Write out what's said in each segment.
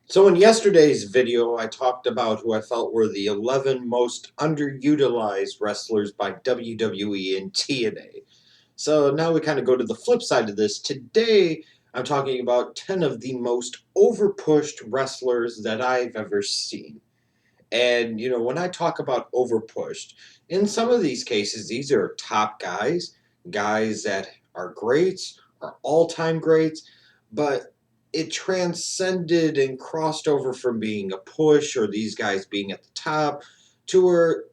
So in yesterday's video, I talked about who I felt were the 11 most underutilized wrestlers by WWE and TNA. So now we kind of go to the flip side of this. Today, I'm talking about 10 of the most overpushed wrestlers that I've ever seen. And, when I talk about overpushed, in some of these cases, these are top guys, guys that are greats, are all time greats, but it transcended and crossed over from being a push or these guys being at the top to where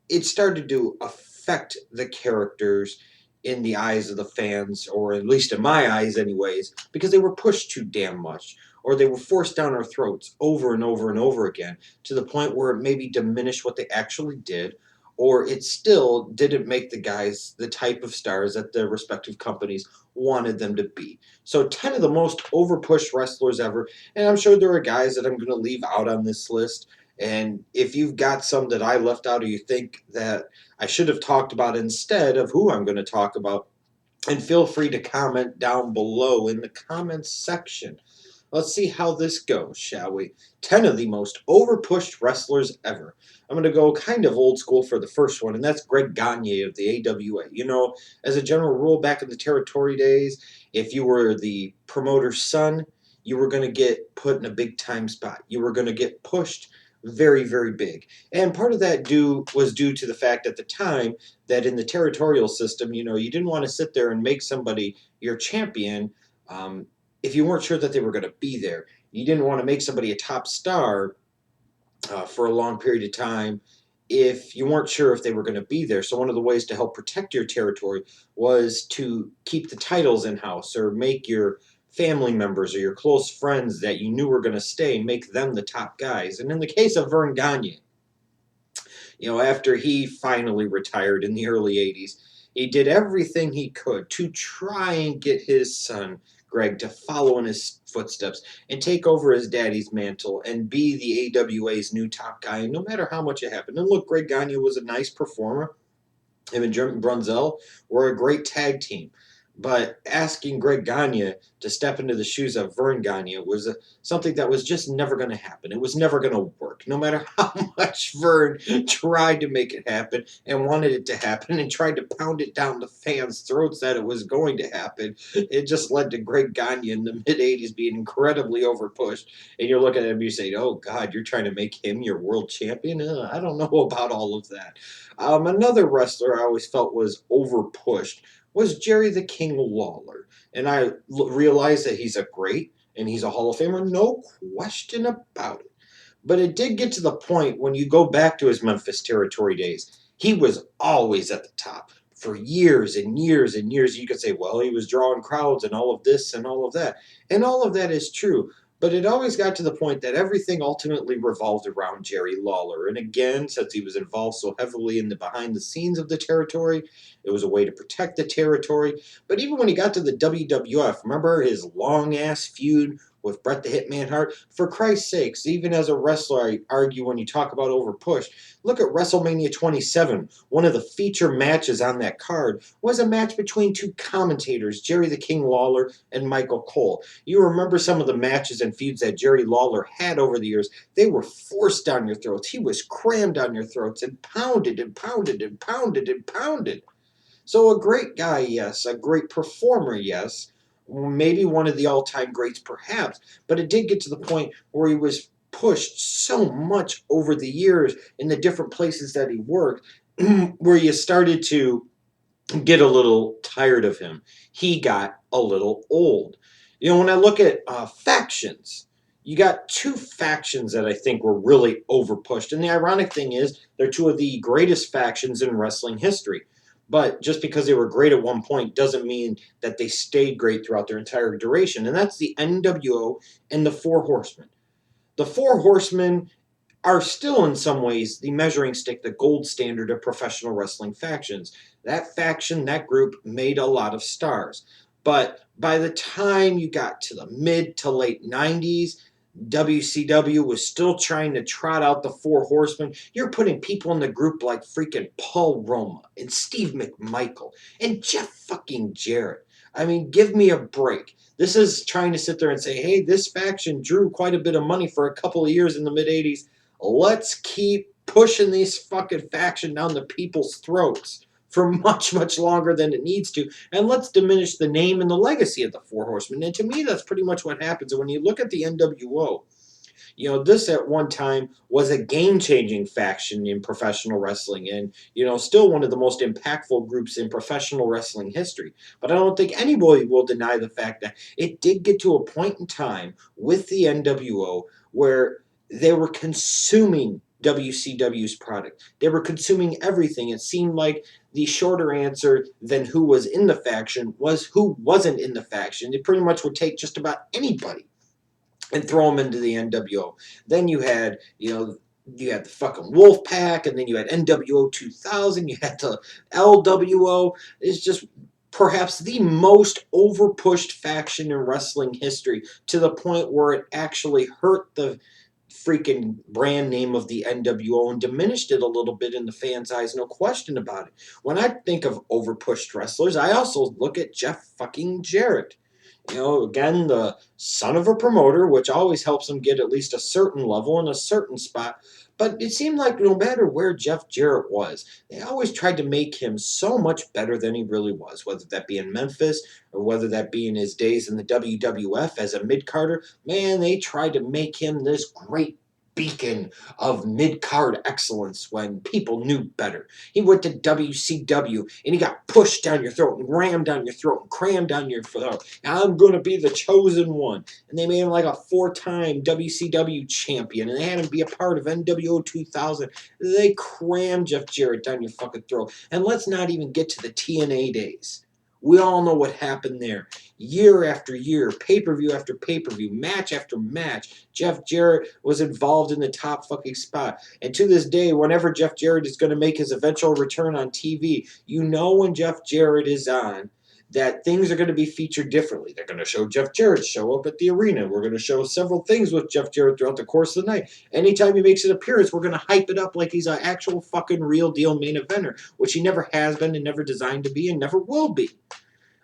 it started to affect the characters in the eyes of the fans, or at least in my eyes, anyways, because they were pushed too damn much, or they were forced down our throats over and over and over again to the point where it maybe diminished what they actually did, or it still didn't make the guys the type of stars that their respective companies wanted them to be. So 10 of the most overpushed wrestlers ever, and I'm sure there are guys that I'm going to leave out on this list, and if you've got some that I left out or you think that I should have talked about instead of who I'm going to talk about, and feel free to comment down below in the comments section. Let's see how this goes, shall we? 10 of the most overpushed wrestlers ever. I'm going to go kind of old school for the first one, and that's Greg Gagne of the AWA. As a general rule, back in the territory days, if you were the promoter's son, you were going to get put in a big time spot. You were going to get pushed very, very big. And part of that was due to the fact at the time that in the territorial system, you didn't want to sit there and make somebody your champion if you weren't sure that they were going to be there. You didn't want to make somebody a top star for a long period of time if you weren't sure if they were going to be there. So one of the ways to help protect your territory was to keep the titles in house or make your family members or your close friends that you knew were going to stay, make them the top guys. And in the case of Vern Gagne, after he finally retired in the early 80s, he did everything he could to try and get his son, Greg, to follow in his footsteps and take over his daddy's mantle and be the AWA's new top guy, no matter how much it happened. And look, Greg Gagne was a nice performer. Him and Jim Brunzell were a great tag team. But asking Greg Gagne to step into the shoes of Vern Gagne was something that was just never going to happen. It was never going to work. No matter how much Vern tried to make it happen and wanted it to happen and tried to pound it down the fans' throats that it was going to happen, it just led to Greg Gagne in the mid 80s being incredibly overpushed. And you're looking at him, you say, oh, God, you're trying to make him your world champion? I don't know about all of that. Another wrestler I always felt was overpushed was Jerry the King Lawler. And I realized that he's a great and he's a Hall of Famer, no question about it. But it did get to the point when you go back to his Memphis territory days, he was always at the top for years and years and years. You could say, well, he was drawing crowds and all of this and all of that. And all of that is true. But it always got to the point that everything ultimately revolved around Jerry Lawler. And again, since he was involved so heavily in the behind the scenes of the territory, it was a way to protect the territory. But even when he got to the WWF, remember his long ass feud with Bret the Hitman Hart? For Christ's sakes, even as a wrestler, I argue when you talk about overpush, look at WrestleMania 27. One of the feature matches on that card was a match between two commentators, Jerry the King Lawler and Michael Cole. You remember some of the matches and feuds that Jerry Lawler had over the years. They were forced down your throats. He was crammed down your throats and pounded and pounded and pounded and pounded. So a great guy, yes. A great performer, yes. Maybe one of the all-time greats, perhaps. But it did get to the point where he was pushed so much over the years in the different places that he worked, where you started to get a little tired of him. He got a little old. When I look at factions, you got two factions that I think were really overpushed. And the ironic thing is, they're two of the greatest factions in wrestling history. But just because they were great at one point doesn't mean that they stayed great throughout their entire duration. And that's the NWO and the Four Horsemen. The Four Horsemen are still in some ways the measuring stick, the gold standard of professional wrestling factions. That faction, that group made a lot of stars. But by the time you got to the mid to late 90s, WCW was still trying to trot out the Four Horsemen. You're putting people in the group like freaking Paul Roma and Steve McMichael and Jeff fucking Jarrett. I mean, give me a break. This is trying to sit there and say, hey, this faction drew quite a bit of money for a couple of years in the mid 80s. Let's keep pushing these fucking faction down the people's throats for much, much longer than it needs to. And let's diminish the name and the legacy of the Four Horsemen. And to me, that's pretty much what happens. And when you look at the NWO, this at one time was a game-changing faction in professional wrestling and, still one of the most impactful groups in professional wrestling history. But I don't think anybody will deny the fact that it did get to a point in time with the NWO where they were consuming WCW's product. They were consuming everything. It seemed like the shorter answer than who was in the faction was who wasn't in the faction. They pretty much would take just about anybody and throw them into the NWO. Then you had, you had the fucking Wolf Pack, and then you had NWO 2000, you had the LWO. It's just perhaps the most overpushed faction in wrestling history, to the point where it actually hurt the freaking brand name of the NWO and diminished it a little bit in the fans' eyes, no question about it. When I think of overpushed wrestlers, I also look at Jeff fucking Jarrett. Again, the son of a promoter, which always helps him get at least a certain level and a certain spot. But it seemed like no matter where Jeff Jarrett was, they always tried to make him so much better than he really was, whether that be in Memphis or whether that be in his days in the WWF as a mid-carder. Man, they tried to make him this great beacon of mid-card excellence when people knew better. He went to WCW and he got pushed down your throat and rammed down your throat and crammed down your throat. I'm going to be the chosen one. And they made him like a 4-time WCW champion, and they had him be a part of NWO 2000. They crammed Jeff Jarrett down your fucking throat. And let's not even get to the TNA days. We all know what happened there. Year after year, pay-per-view after pay-per-view, match after match, Jeff Jarrett was involved in the top fucking spot. And to this day, whenever Jeff Jarrett is going to make his eventual return on TV, when Jeff Jarrett is on, that things are going to be featured differently. They're going to show Jeff Jarrett show up at the arena. We're going to show several things with Jeff Jarrett throughout the course of the night. Anytime he makes an appearance, we're going to hype it up like he's an actual fucking real deal main eventer, which he never has been and never designed to be and never will be.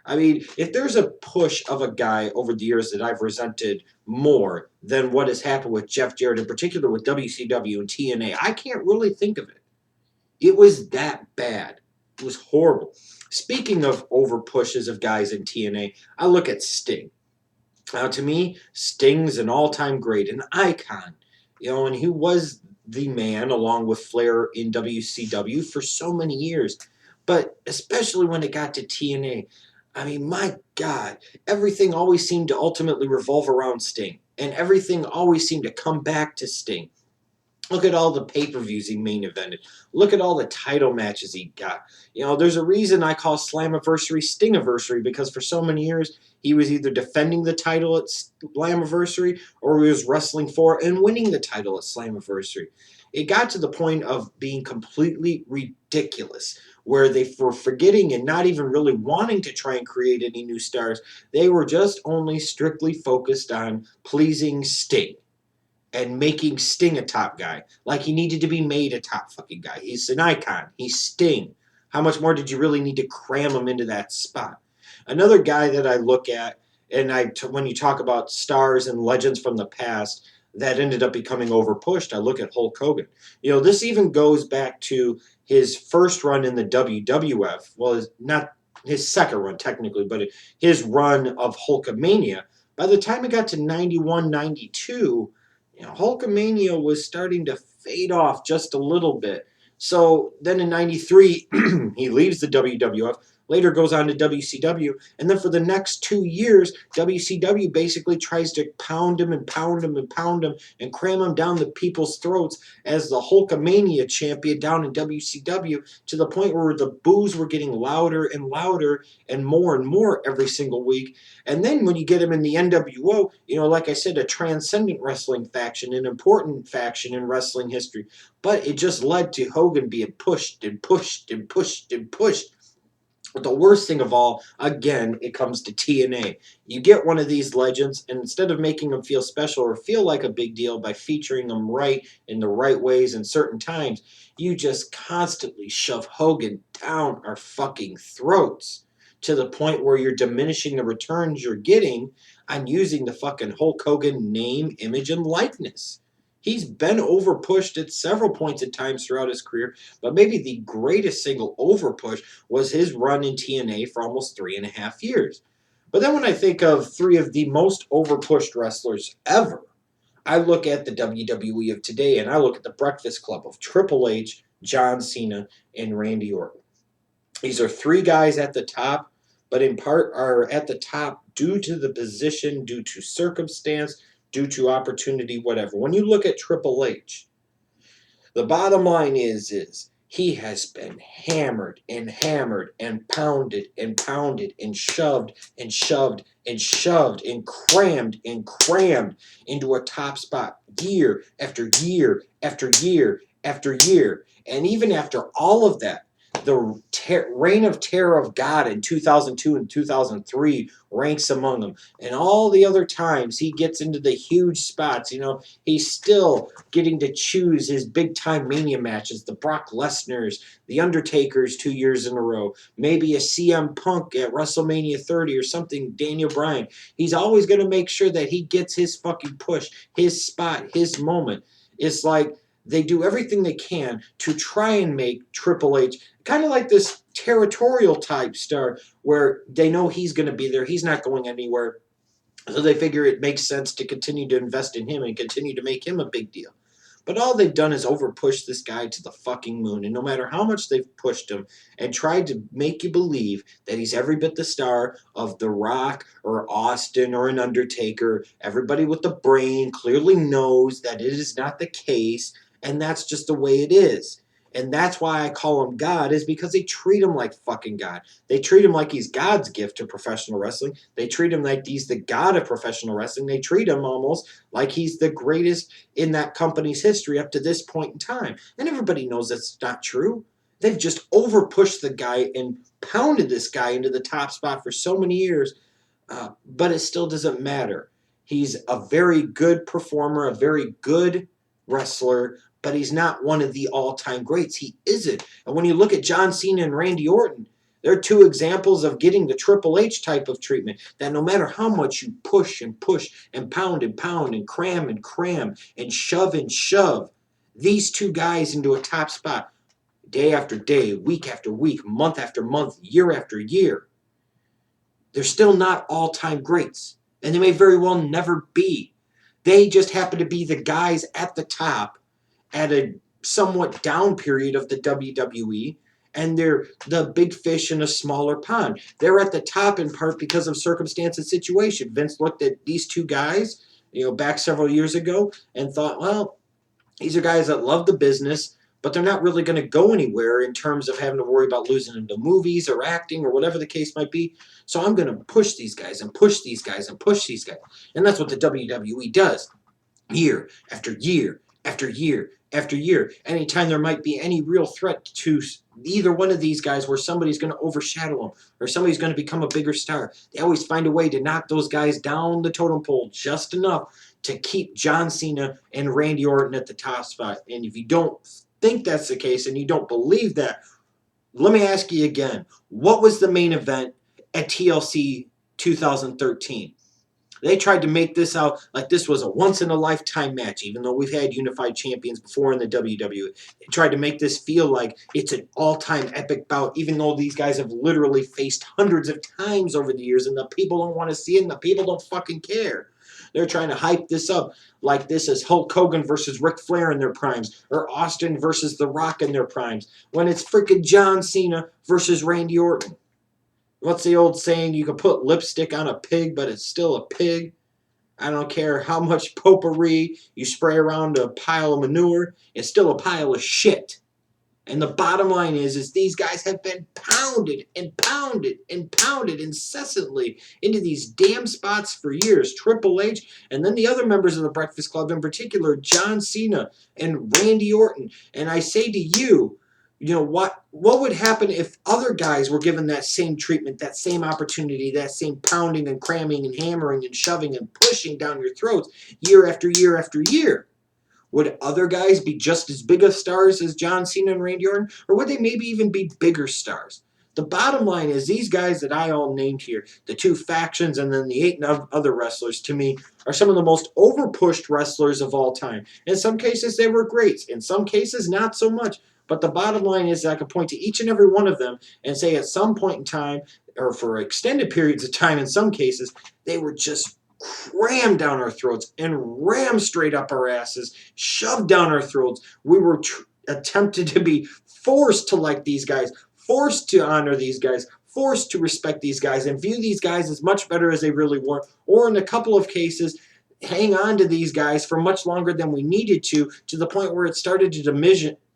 I mean, if there's a push of a guy over the years that I've resented more than what has happened with Jeff Jarrett, in particular with WCW and TNA, I can't really think of it. It was that bad. It was horrible. Speaking of over pushes of guys in TNA, I look at Sting. Now, to me, Sting's an all-time great, an icon. And he was the man, along with Flair in WCW, for so many years. But especially when it got to TNA, I mean, my God, everything always seemed to ultimately revolve around Sting. And everything always seemed to come back to Sting. Look at all the pay-per-views he main evented. Look at all the title matches he got. There's a reason I call Slammiversary Stingiversary, because for so many years, he was either defending the title at Slammiversary or he was wrestling for and winning the title at Slammiversary. It got to the point of being completely ridiculous, where they were forgetting and not even really wanting to try and create any new stars. They were just only strictly focused on pleasing Sting and making Sting a top guy. Like he needed to be made a top fucking guy. He's an icon. He's Sting. How much more did you really need to cram him into that spot? Another guy that I look at, and when you talk about stars and legends from the past that ended up becoming overpushed, I look at Hulk Hogan. This even goes back to his first run in the WWF. Well, not his second run technically, but his run of Hulkamania. By the time it got to 91, 92, Hulkamania was starting to fade off just a little bit. So then in 93, he leaves the WWF, later goes on to WCW, and then for the next 2 years, WCW basically tries to pound him and pound him and pound him and cram him down the people's throats as the Hulkamania champion down in WCW, to the point where the boos were getting louder and louder and more every single week. And then when you get him in the NWO, like I said, a transcendent wrestling faction, an important faction in wrestling history, but it just led to Hogan being pushed and pushed and pushed and pushed. But the worst thing of all, again, it comes to TNA. You get one of these legends, and instead of making them feel special or feel like a big deal by featuring them right in the right ways and certain times, you just constantly shove Hogan down our fucking throats. to the point where you're diminishing the returns you're getting on using the fucking Hulk Hogan name, image, and likeness. He's been overpushed at several points at times throughout his career, but maybe the greatest single overpush was his run in TNA for almost 3.5 years. But then when I think of three of the most overpushed wrestlers ever, I look at the WWE of today and I look at the Breakfast Club of Triple H, John Cena, and Randy Orton. These are three guys at the top, but in part are at the top due to the position, due to circumstance, due to opportunity, whatever. When you look at Triple H, the bottom line is he has been hammered and pounded and pounded and shoved and shoved and shoved and crammed into a top spot year after year after year after year. And even after all of that, the reign of terror of God in 2002 and 2003 ranks among them. And all the other times he gets into the huge spots, he's still getting to choose his big-time Mania matches, the Brock Lesnar's, the Undertaker's 2 years in a row, maybe a CM Punk at WrestleMania 30 or something, Daniel Bryan. He's always going to make sure that he gets his fucking push, his spot, his moment. It's like they do everything they can to try and make Triple H kind of like this territorial type star where they know he's going to be there. He's not going anywhere. So they figure it makes sense to continue to invest in him and continue to make him a big deal. But all they've done is overpush this guy to the fucking moon. And no matter how much they've pushed him and tried to make you believe that he's every bit the star of The Rock or Austin or an Undertaker, everybody with the brain clearly knows that it is not the case. And that's just the way it is. And that's why I call him God, is because they treat him like fucking God. They treat him like he's God's gift to professional wrestling. They treat him like he's the God of professional wrestling. They treat him almost like he's the greatest in that company's history up to this point in time. And everybody knows that's not true. They've just overpushed the guy and pounded this guy into the top spot for so many years, but it still doesn't matter. He's a very good performer, a very good wrestler, but he's not one of the all-time greats. He isn't. And when you look at John Cena and Randy Orton, they're two examples of getting the Triple H type of treatment, that no matter how much you push and pound and cram and shove these two guys into a top spot day after day, week after week, month after month, year after year, they're still not all-time greats. And they may very well never be. They just happen to be the guys at the top at a somewhat down period of the WWE, and they're the big fish in a smaller pond. They're at the top in part because of circumstance and situation. Vince looked at these two guys, back several years ago and thought, well, these are guys that love the business, but they're not really going to go anywhere in terms of having to worry about losing them to movies or acting or whatever the case might be. So I'm going to push these guys and push these guys and push these guys. And that's what the WWE does year after year after year after year. Anytime there might be any real threat to either one of these guys where somebody's going to overshadow them or somebody's going to become a bigger star, they always find a way to knock those guys down the totem pole just enough to keep John Cena and Randy Orton at the top spot. And if you don't think that's the case and you don't believe that, let me ask you again, what was the main event at TLC 2013? They tried to make this out like this was a once-in-a-lifetime match, even though we've had unified champions before in the WWE. They tried to make this feel like it's an all-time epic bout, even though these guys have literally faced hundreds of times over the years, and the people don't want to see it, and the people don't fucking care. They're trying to hype this up like this is Hulk Hogan versus Ric Flair in their primes, or Austin versus The Rock in their primes, when it's freaking John Cena versus Randy Orton. What's the old saying? You can put lipstick on a pig, but it's still a pig. I don't care how much potpourri you spray around a pile of manure, it's still a pile of shit. And the bottom line is these guys have been pounded and pounded and pounded incessantly into these damn spots for years. Triple H, and then the other members of the Breakfast Club, in particular, John Cena and Randy Orton. And I say to you, what would happen if other guys were given that same treatment, that same opportunity, that same pounding and cramming and hammering and shoving and pushing down your throats year after year after year? Would other guys be just as big of stars as John Cena and Randy Orton? Or would they maybe even be bigger stars? The bottom line is these guys that I all named here, the 2 factions and then the 8 other wrestlers, to me, are some of the most overpushed wrestlers of all time. In some cases, they were great. In some cases, not so much. But the bottom line is I could point to each and every one of them and say at some point in time, or for extended periods of time in some cases, they were just crammed down our throats and rammed straight up our asses, shoved down our throats. We were attempted to be forced to like these guys, forced to honor these guys, forced to respect these guys, and view these guys as much better as they really were, or in a couple of cases, hang on to these guys for much longer than we needed to the point where it started to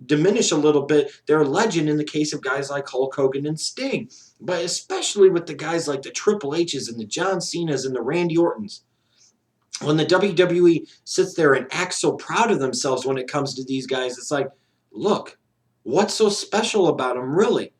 diminish a little bit their legend in the case of guys like Hulk Hogan and Sting. But especially with the guys like the Triple H's and the John Cena's and the Randy Ortons. When the WWE sits there and acts so proud of themselves when it comes to these guys, it's like, look, what's so special about them, really?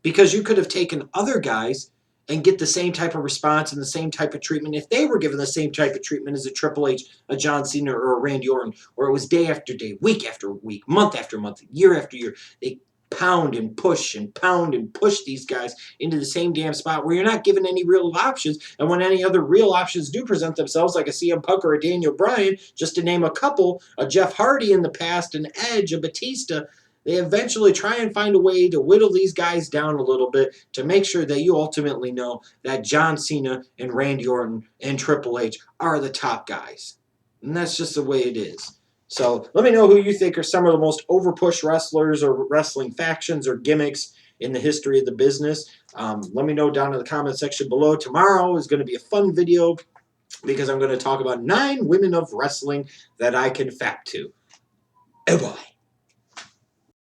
Because you could have taken other guys and get the same type of response and the same type of treatment if they were given the same type of treatment as a Triple H, a John Cena, or a Randy Orton, where it was day after day, week after week, month after month, year after year. They pound and push these guys into the same damn spot where you're not given any real options. And when any other real options do present themselves, like a CM Punk or a Daniel Bryan, just to name a couple, a Jeff Hardy in the past, an Edge, a Batista, they eventually try and find a way to whittle these guys down a little bit to make sure that you ultimately know that John Cena and Randy Orton and Triple H are the top guys. And that's just the way it is. So let me know who you think are some of the most overpushed wrestlers or wrestling factions or gimmicks in the history of the business. Let me know down in the comment section below. Tomorrow is going to be a fun video because I'm going to talk about 9 women of wrestling that I can fact to. Oh boy.